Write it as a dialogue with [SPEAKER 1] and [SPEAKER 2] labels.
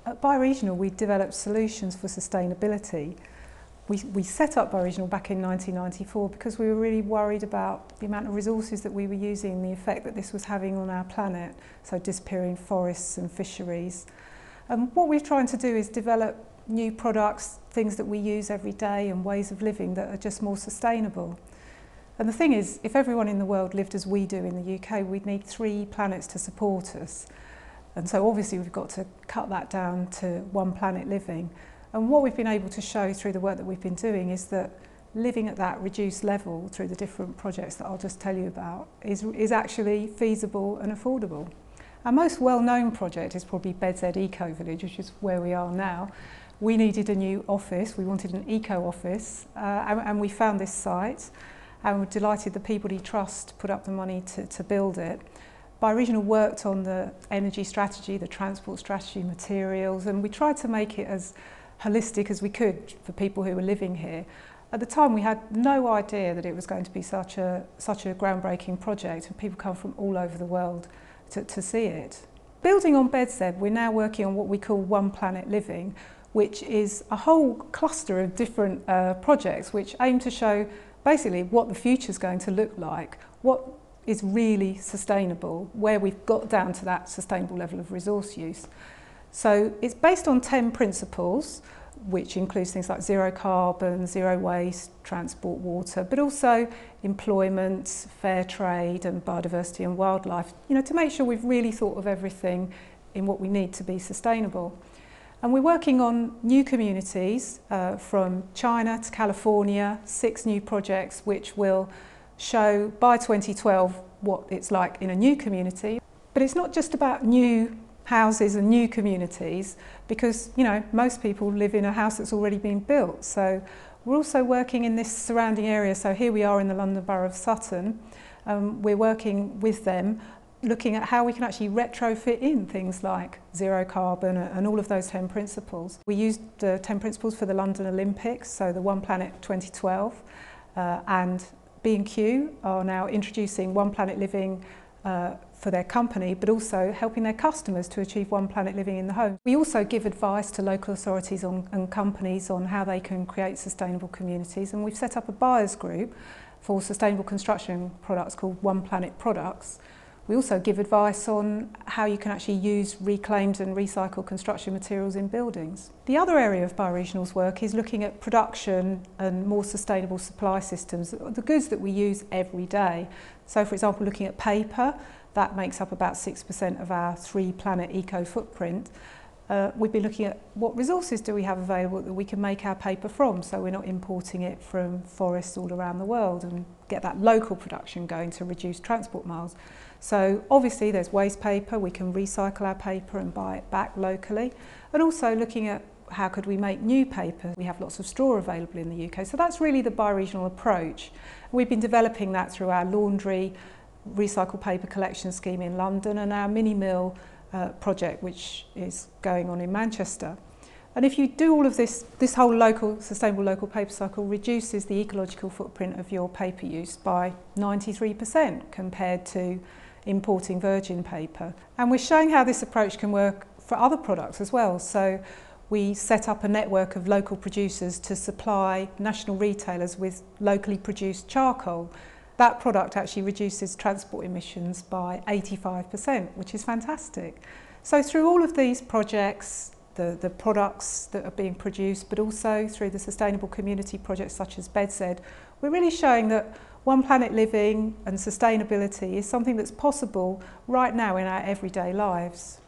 [SPEAKER 1] At BioRegional, we developed solutions for sustainability. We set up BioRegional back in 1994 because we were really worried about the amount of resources that we were using and the effect that this was having on our planet, so disappearing forests and fisheries. And what we're trying to do is develop new products, things that we use every day and ways of living that are just more sustainable. And the thing is, if everyone in the world lived as we do in the UK, we'd need 3 planets to support us. And so obviously we've got to cut that down to 1 planet living. And what we've been able to show through the work that we've been doing is that living at that reduced level through the different projects that I'll just tell you about is actually feasible and affordable. Our most well-known project is probably BedZ Eco Village, which is where we are now. We needed a new office, we wanted an eco office, and we found this site, and we're delighted the Peabody Trust put up the money to build it. BioRegional worked on the energy strategy, the transport strategy, materials, and we tried to make it as holistic as we could for people who were living here. At the time we had no idea that it was going to be such a groundbreaking project, and people come from all over the world to see it. Building on BedZ, we're now working on what we call 1 Planet Living, which is a whole cluster of different projects which aim to show basically what the future is going to look like, what is really sustainable, where we've got down to that sustainable level of resource use. So it's based on 10 principles, which includes things like zero carbon, zero waste, transport, water, but also employment, fair trade and biodiversity and wildlife, to make sure we've really thought of everything in what we need to be sustainable. And we're working on new communities from China to California, 6 new projects which will show by 2012 what it's like in a new community. But it's not just about new houses and new communities, because most people live in a house that's already been built. So we're also working in this surrounding area. So here we are in the London Borough of Sutton. We're working with them, looking at how we can actually retrofit in things like zero carbon and all of those 10 principles. We used the 10 principles for the London Olympics, so the 1 Planet 2012, and B&Q are now introducing 1 Planet Living for their company, but also helping their customers to achieve 1 Planet Living in the home. We also give advice to local authorities and companies on how they can create sustainable communities, and we've set up a buyers group for sustainable construction products called 1 Planet Products. We also give advice on how you can actually use reclaimed and recycled construction materials in buildings. The other area of BioRegional's work is looking at production and more sustainable supply systems, the goods that we use every day. So for example, looking at paper, that makes up about 6% of our 3 planet eco footprint. We've been looking at what resources do we have available that we can make our paper from, so we're not importing it from forests all around the world, and get that local production going to reduce transport miles. So obviously there's waste paper, we can recycle our paper and buy it back locally, and also looking at how could we make new paper. We have lots of straw available in the UK, so that's really the BioRegional approach. We've been developing that through our laundry recycled paper collection scheme in London and our mini mill project, which is going on in Manchester. And if you do all of this whole sustainable local paper cycle reduces the ecological footprint of your paper use by 93% compared to importing virgin paper. And we're showing how this approach can work for other products as well. So we set up a network of local producers to supply national retailers with locally produced charcoal. That product actually reduces transport emissions by 85%, which is fantastic. So through all of these projects, the products that are being produced, but also through the sustainable community projects such as BedZ, we're really showing that 1 Planet Living and sustainability is something that's possible right now in our everyday lives.